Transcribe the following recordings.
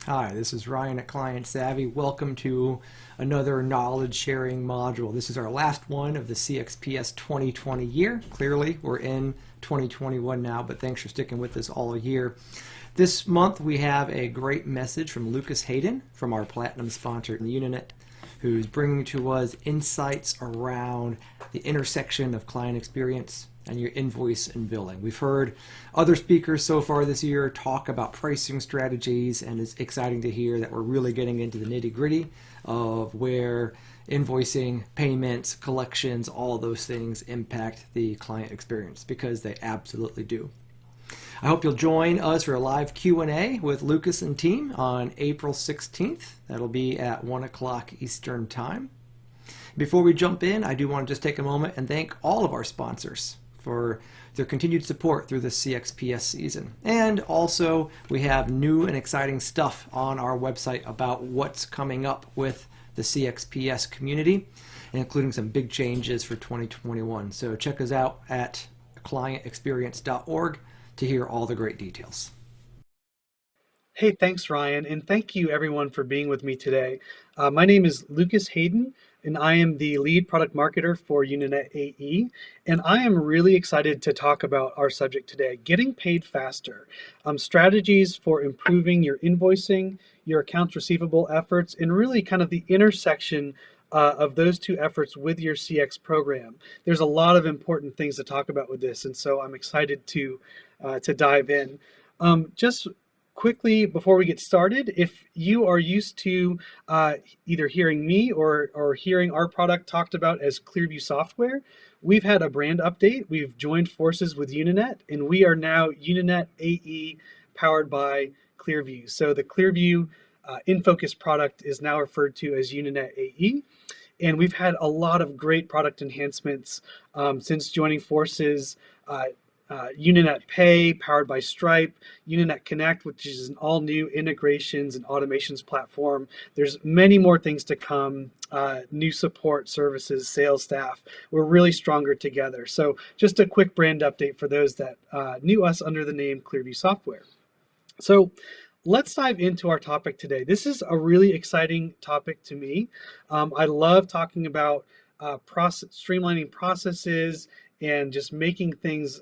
Hi, this is Ryan at Client Savvy. Welcome to another knowledge sharing module. This is our last one of the CXps 2020 year. Clearly, we're in 2021 now, but thanks for sticking with us all year. This month, we have a great message from Lucas Hayden from our Platinum sponsor, Unanet, who's bringing to us insights around the intersection of client experience and your invoice and billing. We've heard other speakers so far this year talk about pricing strategies, and it's exciting to hear that we're really getting into the nitty-gritty of where invoicing, payments, collections, all those things impact the client experience, because they absolutely do. I hope you'll join us for a live Q&A with Lucas and team on April 16th. That'll be at 1 o'clock Eastern Time. Before we jump in, I do want to just take a moment and thank all of our sponsors for their continued support through the CXps season. And also, we have new and exciting stuff on our website about what's coming up with the CXps community, including some big changes for 2021. So check us out at clientexperience.org to hear all the great details. Hey, thanks, Ryan, and thank you everyone for being with me today. My name is Lucas Hayden, and I am the lead product marketer for Unanet AE, and I am really excited to talk about our subject today, getting paid faster, strategies for improving your invoicing, your accounts receivable efforts, and really kind of the intersection of those two efforts with your CX program. There's a lot of important things to talk about with this, and so I'm excited to dive in. Just quickly before we get started, if you are used to either hearing me or hearing our product talked about as Clearview software, we've had a brand update. We've joined forces with Unanet, and we are now Unanet AE powered by Clearview. So the Clearview InFocus product is now referred to as Unanet AE. And we've had a lot of great product enhancements since joining forces. Unanet Pay, powered by Stripe, Unanet Connect, which is an all-new integrations and automations platform. There's many more things to come, new support services, sales staff. We're really stronger together. So just a quick brand update for those that knew us under the name Clearview Software. So let's dive into our topic today. This is a really exciting topic to me. I love talking about streamlining processes and just making things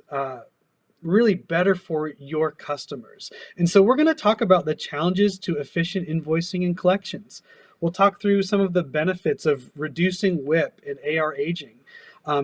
really better for your customers. And so we're going to talk about the challenges to efficient invoicing and collections. We'll talk through some of the benefits of reducing WIP and AR aging,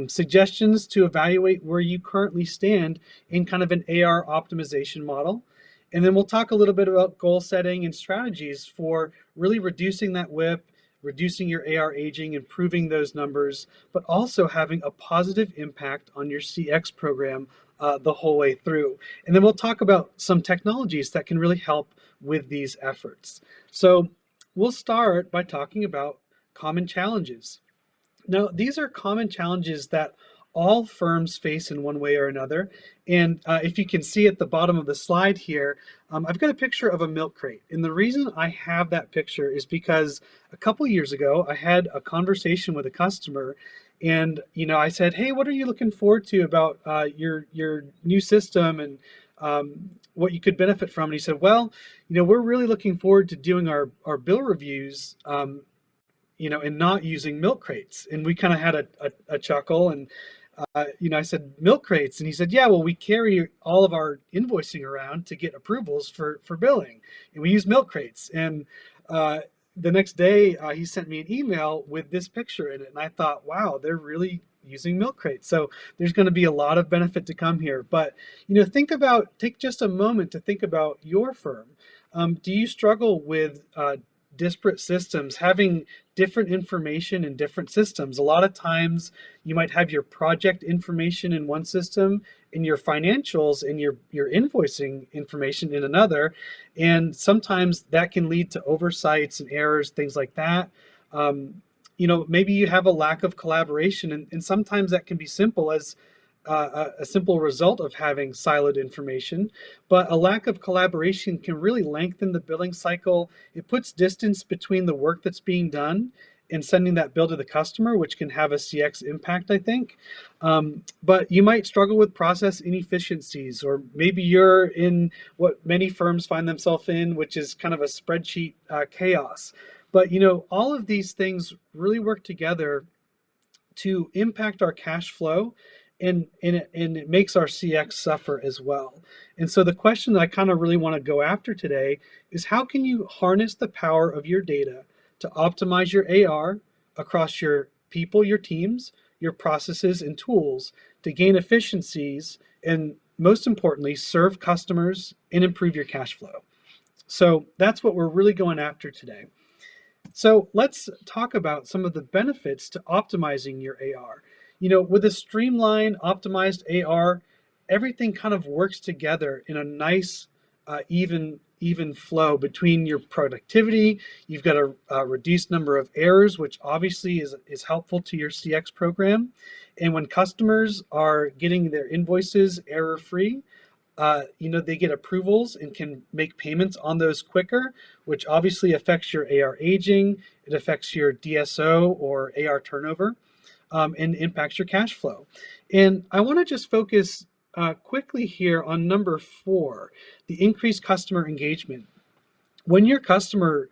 suggestions to evaluate where you currently stand in kind of an AR optimization model. And then we'll talk a little bit about goal setting and strategies for really reducing that WIP, reducing your AR aging, improving those numbers, but also having a positive impact on your CX program the whole way through. And then we'll talk about some technologies that can really help with these efforts. So we'll start by talking about common challenges. Now, these are common challenges that all firms face in one way or another. And if you can see at the bottom of the slide here, I've got a picture of a milk crate. And the reason I have that picture is because a couple years ago, I had a conversation with a customer, and I said, "Hey, what are you looking forward to about your new system and what you could benefit from?" And he said, "Well, we're really looking forward to doing our bill reviews, and not using milk crates." And we kind of had a chuckle, and I said, "Milk crates?" And he said, "Yeah, well, we carry all of our invoicing around to get approvals for billing, and we use milk crates." And the next day, he sent me an email with this picture in it, and I thought, wow, they're really using milk crates. So there's going to be a lot of benefit to come here. But take just a moment to think about your firm. Do you struggle with disparate systems, having different information in different systems? A lot of times you might have your project information in one system and your financials and your invoicing information in another. And sometimes that can lead to oversights and errors, things like that. Maybe you have a lack of collaboration, and sometimes that can be simple as a simple result of having siloed information, but a lack of collaboration can really lengthen the billing cycle. It puts distance between the work that's being done, and sending that bill to the customer, which can have a CX impact, I think. But you might struggle with process inefficiencies, or maybe you're in what many firms find themselves in, which is kind of a spreadsheet chaos. But all of these things really work together to impact our cash flow, and it makes our CX suffer as well. And so the question that I kind of really want to go after today is, how can you harness the power of your data to optimize your AR across your people, your teams, your processes and tools to gain efficiencies, and most importantly, serve customers and improve your cash flow. So that's what we're really going after today. So let's talk about some of the benefits to optimizing your AR. With a streamlined, optimized AR, everything kind of works together in a nice, even flow between your productivity. You've got a reduced number of errors, which obviously is helpful to your CX program. And when customers are getting their invoices error-free, they get approvals and can make payments on those quicker, which obviously affects your AR aging. It affects your DSO or AR turnover, and impacts your cash flow. And I want to just focus quickly here on number 4, the increased customer engagement. When your customer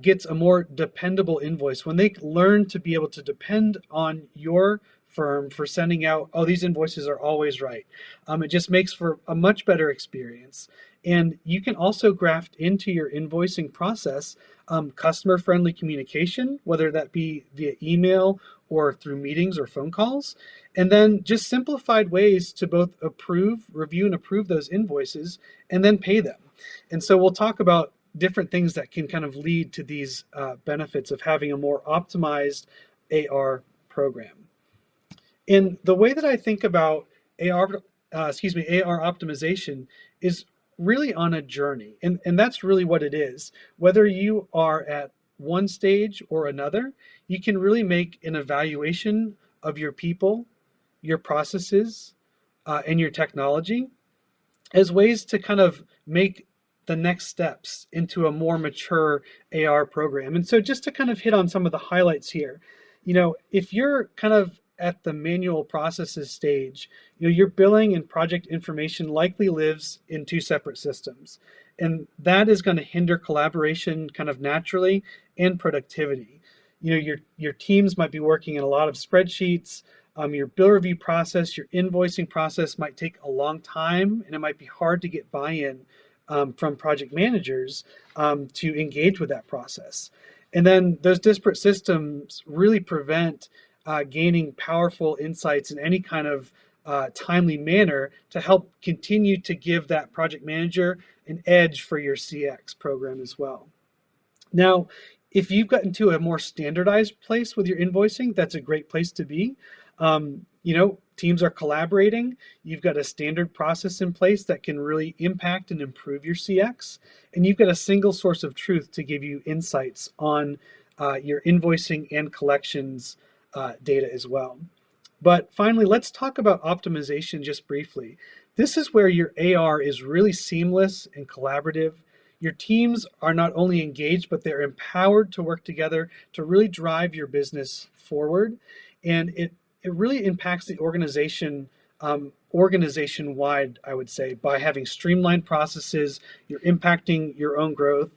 gets a more dependable invoice, when they learn to be able to depend on your firm for sending out, oh, these invoices are always right, it just makes for a much better experience. And you can also graft into your invoicing process customer-friendly communication, whether that be via email or through meetings or phone calls, and then just simplified ways to both review and approve those invoices, and then pay them. And so we'll talk about different things that can kind of lead to these benefits of having a more optimized AR program. And the way that I think about AR optimization is really on a journey. And that's really what it is. Whether you are at one stage or another, you can really make an evaluation of your people, your processes, and your technology as ways to kind of make the next steps into a more mature AR program. And so just to kind of hit on some of the highlights here, if you're kind of at the manual processes stage, your billing and project information likely lives in 2 separate systems. And that is going to hinder collaboration kind of naturally and productivity. Your teams might be working in a lot of spreadsheets. Your bill review process, your invoicing process might take a long time, and it might be hard to get buy-in from project managers to engage with that process. And then those disparate systems really prevent gaining powerful insights in any kind of timely manner to help continue to give that project manager an edge for your CX program as well. Now, if you've gotten to a more standardized place with your invoicing, that's a great place to be. Teams are collaborating. You've got a standard process in place that can really impact and improve your CX. And you've got a single source of truth to give you insights on your invoicing and collections data as well. But finally, let's talk about optimization just briefly. This is where your AR is really seamless and collaborative. Your teams are not only engaged, but they're empowered to work together to really drive your business forward. And it really impacts the organization organization-wide, I would say, by having streamlined processes. You're impacting your own growth.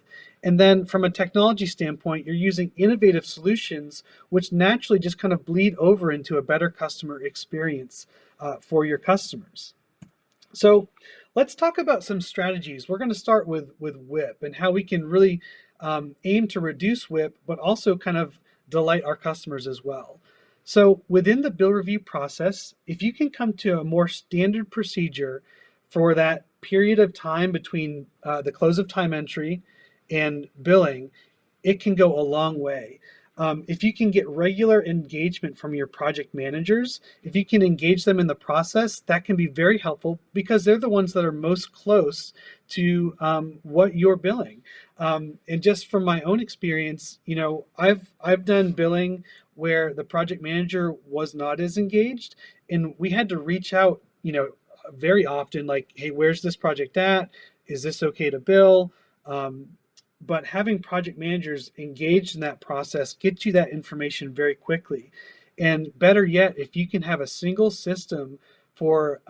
And then from a technology standpoint, you're using innovative solutions, which naturally just kind of bleed over into a better customer experience for your customers. So let's talk about some strategies. We're going to start with WIP and how we can really aim to reduce WIP, but also kind of delight our customers as well. So within the bill review process, if you can come to a more standard procedure for that period of time between the close of time entry and billing, it can go a long way. If you can get regular engagement from your project managers, if you can engage them in the process, that can be very helpful because they're the ones that are most close to what you're billing. And just from my own experience, I've done billing where the project manager was not as engaged, and we had to reach out, very often, like, hey, where's this project at? Is this okay to bill? but having project managers engaged in that process gets you that information very quickly. And better yet, if you can have a single system for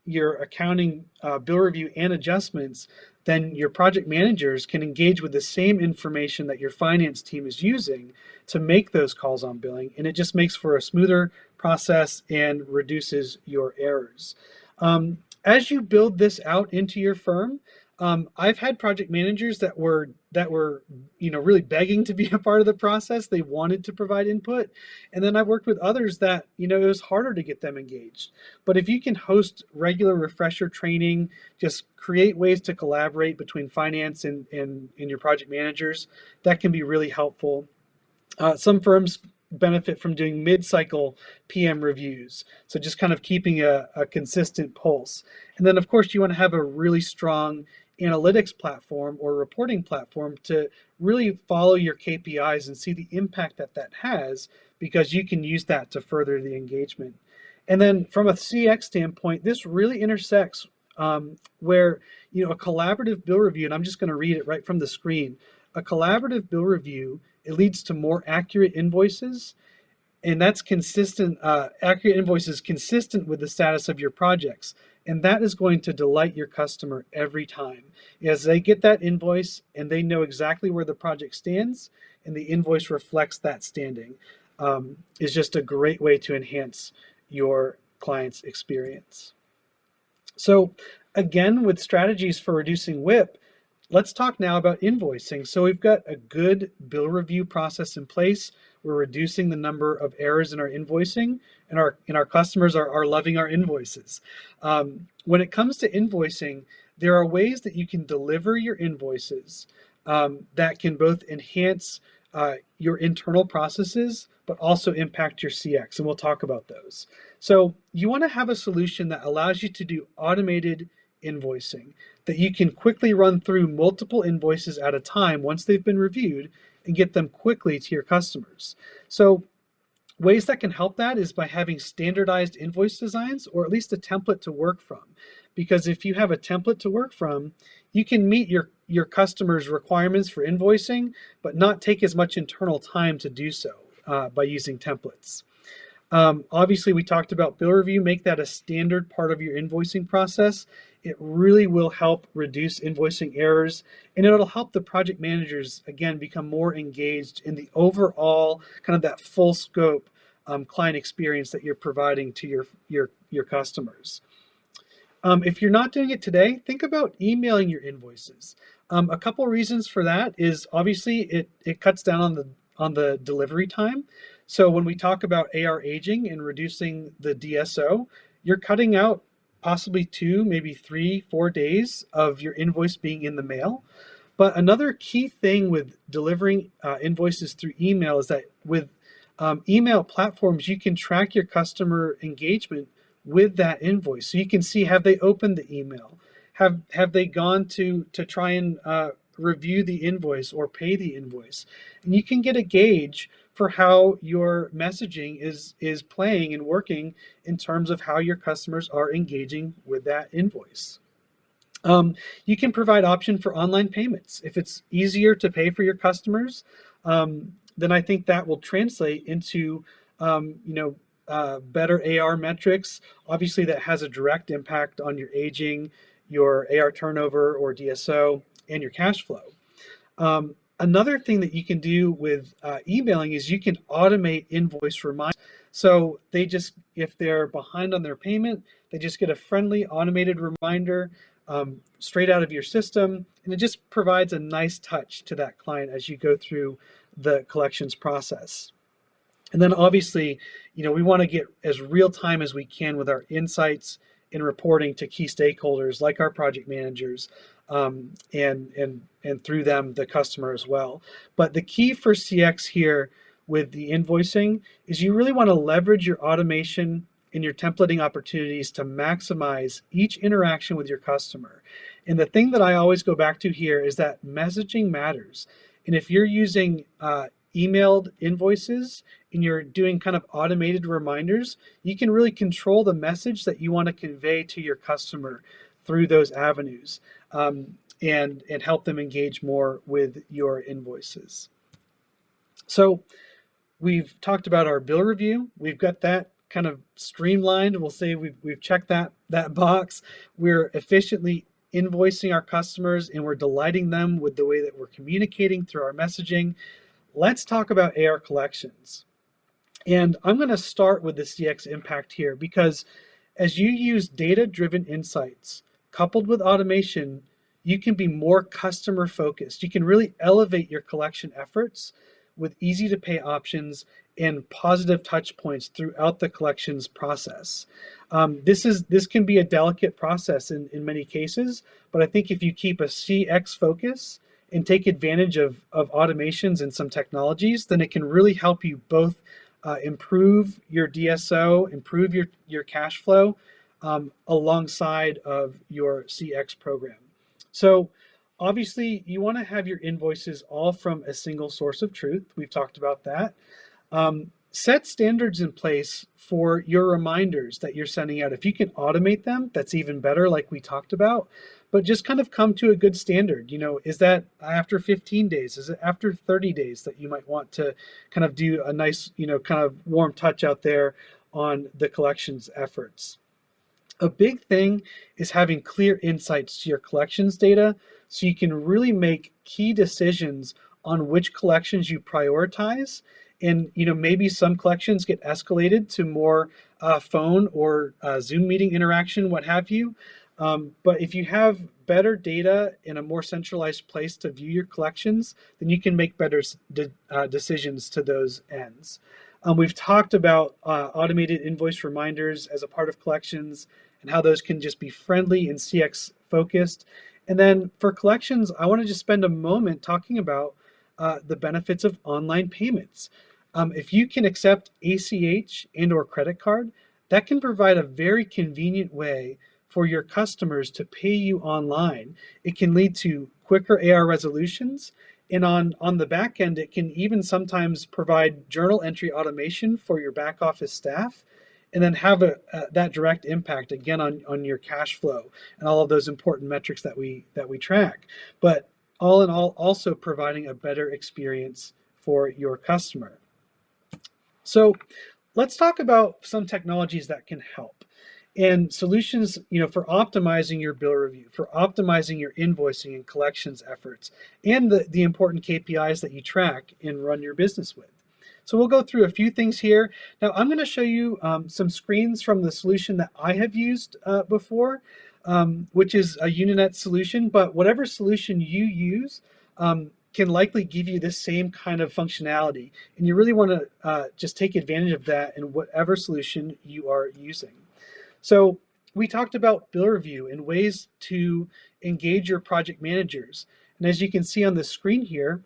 your accounting, bill review, and adjustments, then your project managers can engage with the same information that your finance team is using to make those calls on billing. And it just makes for a smoother process and reduces your errors. As you build this out into your firm, I've had project managers that were really begging to be a part of the process. They wanted to provide input, and then I've worked with others that it was harder to get them engaged. But if you can host regular refresher training, just create ways to collaborate between finance and your project managers, that can be really helpful. Some firms benefit from doing mid-cycle PM reviews, so just kind of keeping a consistent pulse. And then, of course, you want to have a really strong analytics platform or reporting platform to really follow your KPIs and see the impact that that has, because you can use that to further the engagement. And then from a CX standpoint, this really intersects where a collaborative bill review, and I'm just going to read it right from the screen. A collaborative bill review, it leads to more accurate invoices, and that's consistent. Accurate invoices consistent with the status of your projects, and that is going to delight your customer every time as they get that invoice and they know exactly where the project stands, and the invoice reflects that standing. Is just a great way to enhance your client's experience. So again, with strategies for reducing WIP, let's talk now about invoicing. So we've got a good bill review process in place. We're reducing the number of errors in our invoicing, and our customers are loving our invoices. When it comes to invoicing, there are ways that you can deliver your invoices that can both enhance your internal processes, but also impact your CX, and we'll talk about those. So you want to have a solution that allows you to do automated invoicing, that you can quickly run through multiple invoices at a time once they've been reviewed and get them quickly to your customers. So ways that can help that is by having standardized invoice designs, or at least a template to work from. Because if you have a template to work from, you can meet your customers' requirements for invoicing, but not take as much internal time to do so by using templates. Obviously, we talked about bill review. Make that a standard part of your invoicing process. It really will help reduce invoicing errors, and it'll help the project managers, again, become more engaged in the overall kind of that full scope client experience that you're providing to your customers. If you're not doing it today, think about emailing your invoices. A couple reasons for that is obviously it cuts down on the delivery time. So when we talk about AR aging and reducing the DSO, you're cutting out possibly 2, maybe 3, 4 days of your invoice being in the mail. But another key thing with delivering invoices through email is that with email platforms, you can track your customer engagement with that invoice. So you can see, have they opened the email? Have they gone to try and review the invoice or pay the invoice? And you can get a gauge for how your messaging is playing and working in terms of how your customers are engaging with that invoice. You can provide option for online payments. If it's easier to pay for your customers, then I think that will translate into better AR metrics. Obviously, that has a direct impact on your aging, your AR turnover or DSO, and your cash flow. Another thing that you can do with emailing is you can automate invoice reminders. So if they're behind on their payment, they just get a friendly automated reminder straight out of your system, and it just provides a nice touch to that client as you go through the collections process. And then obviously, we want to get as real time as we can with our insights in reporting to key stakeholders like our project managers, and through them, the customer as well. But the key for CX here with the invoicing is you really want to leverage your automation and your templating opportunities to maximize each interaction with your customer. And the thing that I always go back to here is that messaging matters. And if you're using emailed invoices and you're doing kind of automated reminders, you can really control the message that you want to convey to your customer through those avenues. and help them engage more with your invoices. So we've talked about our bill review. We've got that kind of streamlined. We'll say we've checked that box. We're efficiently invoicing our customers and we're delighting them with the way that we're communicating through our messaging. Let's talk about AR collections. And I'm going to start with the CX impact here because as you use data-driven insights coupled with automation, you can be more customer focused. You can really elevate your collection efforts with easy to pay options and positive touch points throughout the collections process. This can be a delicate process in many cases, but I think if you keep a CX focus and take advantage of automations and some technologies, then it can really help you both improve your DSO, improve your cash flow alongside of your CX program. So obviously you want to have your invoices all from a single source of truth. We've talked about that. Set standards in place for your reminders that you're sending out. If you can automate them, that's even better, like we talked about. But just kind of come to a good standard. You know, is that after 15 days? Is it after 30 days that you might want to kind of do a nice, kind of warm touch out there on the collections efforts? A big thing is having clear insights to your collections data so you can really make key decisions on which collections you prioritize. And maybe some collections get escalated to more phone or Zoom meeting interaction, what have you. But if you have better data in a more centralized place to view your collections, then you can make better decisions to those ends. We've talked about automated invoice reminders as a part of collections and how those can just be friendly and CX focused. And then for collections, I want to just spend a moment talking about the benefits of online payments. If you can accept ACH and or credit card, that can provide a very convenient way for your customers to pay you online. It can lead to quicker AR resolutions. And on the back end, it can even sometimes provide journal entry automation for your back office staff and then have that direct impact again on your cash flow and all of those important metrics that we track. But all in all, also providing a better experience for your customer. So let's talk about some technologies that can help and solutions, for optimizing your bill review, for optimizing your invoicing and collections efforts, and the important KPIs that you track and run your business with. So we'll go through a few things here. Now I'm going to show you some screens from the solution that I have used before, which is a Unanet solution, but whatever solution you use can likely give you this same kind of functionality. And you really want to just take advantage of that in whatever solution you are using. So we talked about bill review and ways to engage your project managers. And as you can see on the screen here,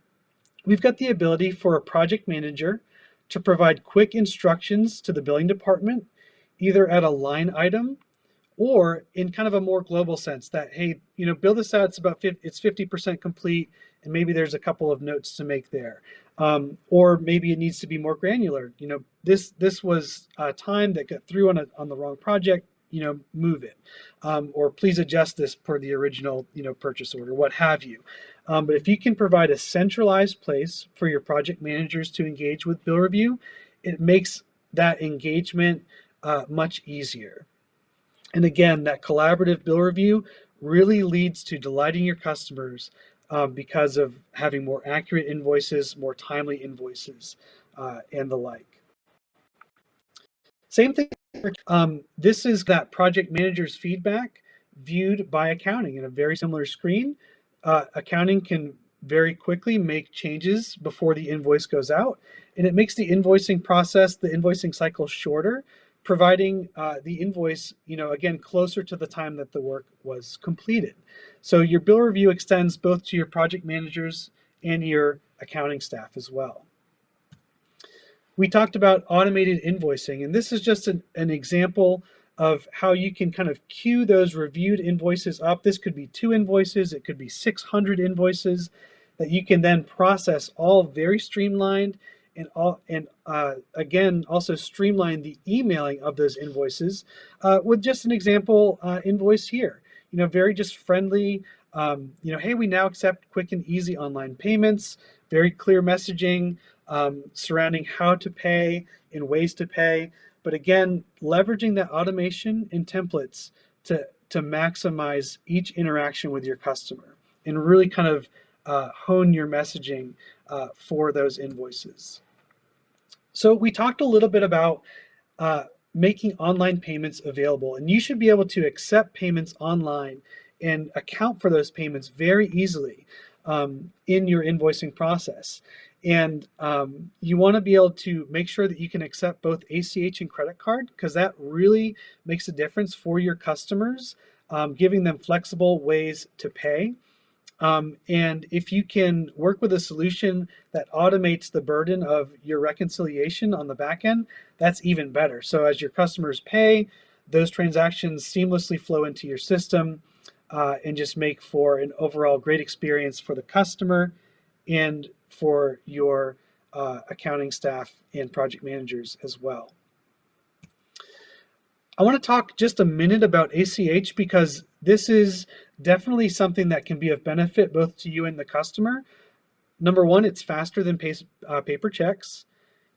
we've got the ability for a project manager to provide quick instructions to the billing department, either at a line item or in kind of a more global sense that, hey, bill this out, it's 50% complete, and maybe there's a couple of notes to make there. Or maybe it needs to be more granular. This was time that got through on the wrong project, move it. Or please adjust this per the original, purchase order, what have you. But if you can provide a centralized place for your project managers to engage with bill review, it makes that engagement much easier. And again, that collaborative bill review really leads to delighting your customers because of having more accurate invoices, more timely invoices, and the like. Same thing. This is that project manager's feedback viewed by accounting in a very similar screen. Accounting can very quickly make changes before the invoice goes out, and it makes the invoicing process, the invoicing cycle shorter, providing the invoice, again, closer to the time that the work was completed. So your bill review extends both to your project managers and your accounting staff as well. We talked about automated invoicing, and this is just an example of how you can kind of queue those reviewed invoices up. This could be 2 invoices, it could be 600 invoices that you can then process all very streamlined and again, also streamline the emailing of those invoices with just an example invoice here. very just friendly. Hey, we now accept quick and easy online payments. Very clear messaging surrounding how to pay and ways to pay. But again, leveraging that automation and templates to maximize each interaction with your customer and really kind of hone your messaging for those invoices. So we talked a little bit about uh, making online payments available, and you should be able to accept payments online and account for those payments very easily in your invoicing process. And you want to be able to make sure that you can accept both ACH and credit card, because that really makes a difference for your customers, giving them flexible ways to pay. And if you can work with a solution that automates the burden of your reconciliation on the back end, that's even better. So as your customers pay, those transactions seamlessly flow into your system and just make for an overall great experience for the customer and for your accounting staff and project managers as well. I want to talk just a minute about ACH because this is definitely something that can be of benefit both to you and the customer. Number one, it's faster than paper checks.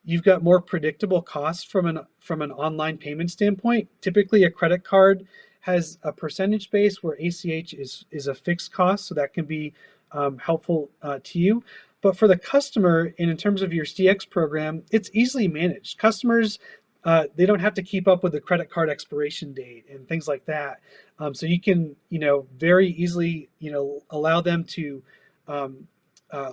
You've got more predictable costs from an online payment standpoint. Typically, a credit card has a percentage base where ACH is a fixed cost, so that can be helpful to you. But for the customer, and in terms of your CX program, it's easily managed. Customers, they don't have to keep up with the credit card expiration date and things like that. So you can, very easily, allow them to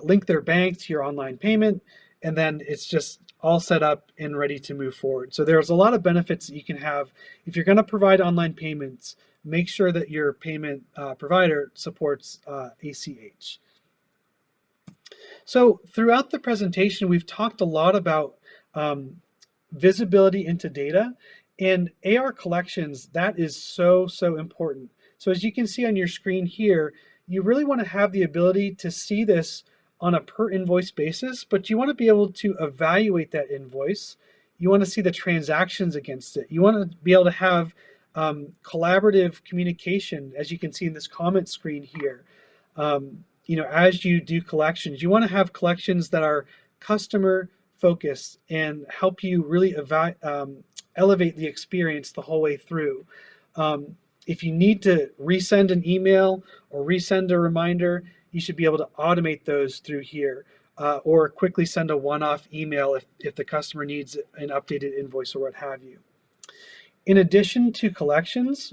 link their bank to your online payment, and then it's just all set up and ready to move forward. So there's a lot of benefits that you can have. If you're going to provide online payments, make sure that your payment provider supports ACH. So throughout the presentation, we've talked a lot about visibility into data, and AR collections, that is so important. So as you can see on your screen here, you really want to have the ability to see this on a per invoice basis, but you want to be able to evaluate that invoice. You want to see the transactions against it. You want to be able to have collaborative communication, as you can see in this comment screen here. As you do collections, you want to have collections that are customer focused and help you really elevate the experience the whole way through. If you need to resend an email or resend a reminder, you should be able to automate those through here, or quickly send a one-off email if the customer needs an updated invoice or what have you. In addition to collections,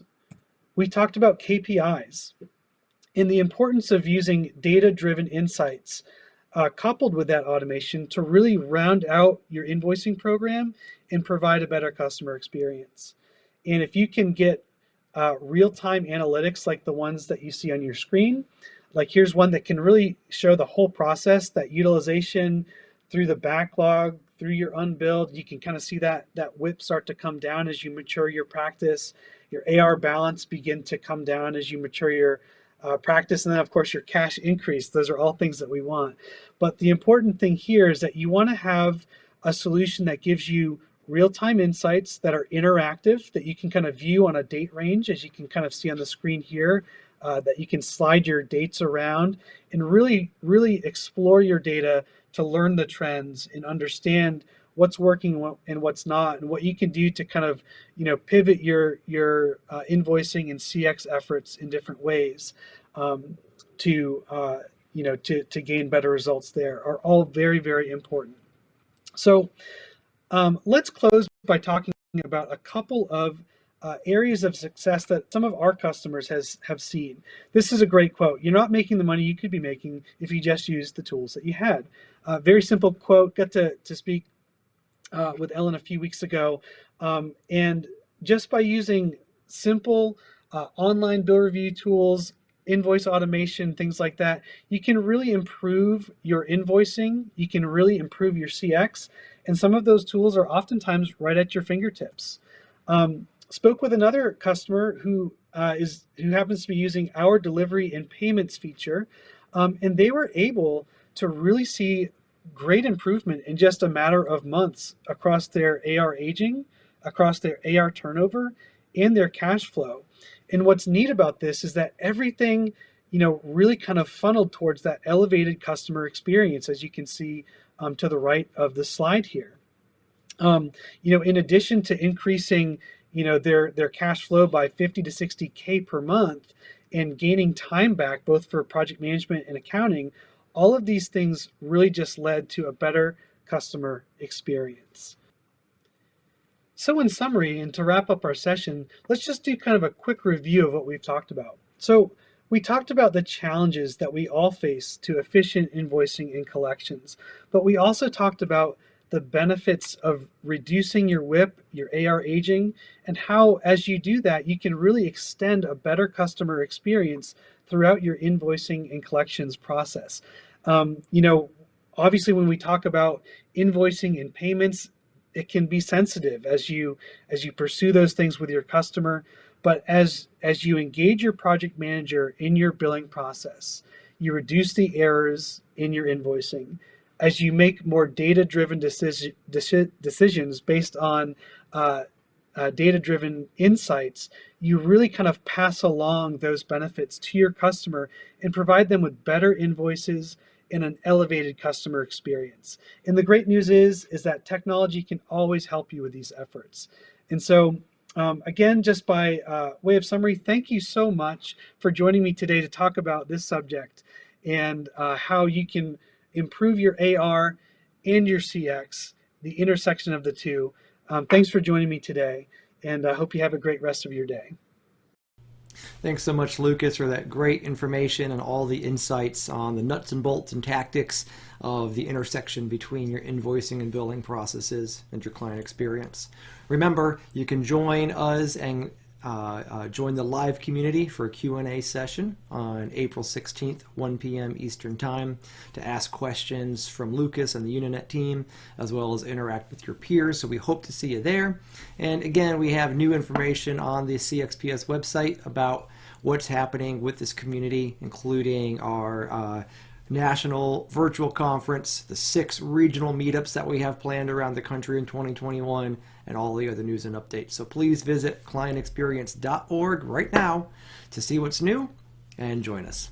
we talked about KPIs and the importance of using data-driven insights coupled with that automation to really round out your invoicing program and provide a better customer experience. And if you can get real-time analytics like the ones that you see on your screen, like here's one that can really show the whole process, that utilization through the backlog, through your unbilled, you can kind of see that whip start to come down as you mature your practice. Your AR balance begin to come down as you mature your practice, and then of course your cash increase. Those are all things that we want. But the important thing here is that you want to have a solution that gives you real-time insights that are interactive, that you can kind of view on a date range, as you can kind of see on the screen here, that you can slide your dates around and really explore your data to learn the trends and understand what's working and what's not, and what you can do to kind of pivot your invoicing and CX efforts in different ways to gain better results there are all very important. So let's close by talking about a couple of areas of success that some of our customers have seen. This is a great quote. You're not making the money you could be making if you just used the tools that you had. Very simple quote. Got to speak with Ellen a few weeks ago, and just by using simple online bill review tools, invoice automation, things like that, you can really improve your invoicing, you can really improve your CX, and some of those tools are oftentimes right at your fingertips. Spoke with another customer who happens to be using our delivery and payments feature, and they were able to really see great improvement in just a matter of months across their AR aging, across their AR turnover, and their cash flow. And what's neat about this is that everything, really kind of funneled towards that elevated customer experience, as you can see to the right of the slide here. In addition to increasing, their cash flow by 50 to 60K per month and gaining time back both for project management and accounting, all of these things really just led to a better customer experience. So in summary, and to wrap up our session, let's just do kind of a quick review of what we've talked about. So we talked about the challenges that we all face to efficient invoicing and collections, but we also talked about the benefits of reducing your WIP, your AR aging, and how as you do that, you can really extend a better customer experience throughout your invoicing and collections process. Um, you know, Obviously when we talk about invoicing and payments, it can be sensitive as you pursue those things with your customer, but as you engage your project manager in your billing process, you reduce the errors in your invoicing. As you make more data-driven decisions based on data-driven insights, you really kind of pass along those benefits to your customer and provide them with better invoices and an elevated customer experience. And the great news is that technology can always help you with these efforts. And so, again, just by way of summary, thank you so much for joining me today to talk about this subject and how you can improve your AR and your CX, the intersection of the two. Thanks for joining me today, and I hope you have a great rest of your day. Thanks so much, Lucas, for that great information and all the insights on the nuts and bolts and tactics of the intersection between your invoicing and billing processes and your client experience. Remember, you can join us and join the live community for a Q&A session on April 16th, 1 p.m. Eastern Time, to ask questions from Lucas and the Unanet team, as well as interact with your peers. So we hope to see you there. And again, we have new information on the CXps website about what's happening with this community, including our national virtual conference, the 6 regional meetups that we have planned around the country in 2021, and all the other news and updates. So please visit clientexperience.org right now to see what's new and join us.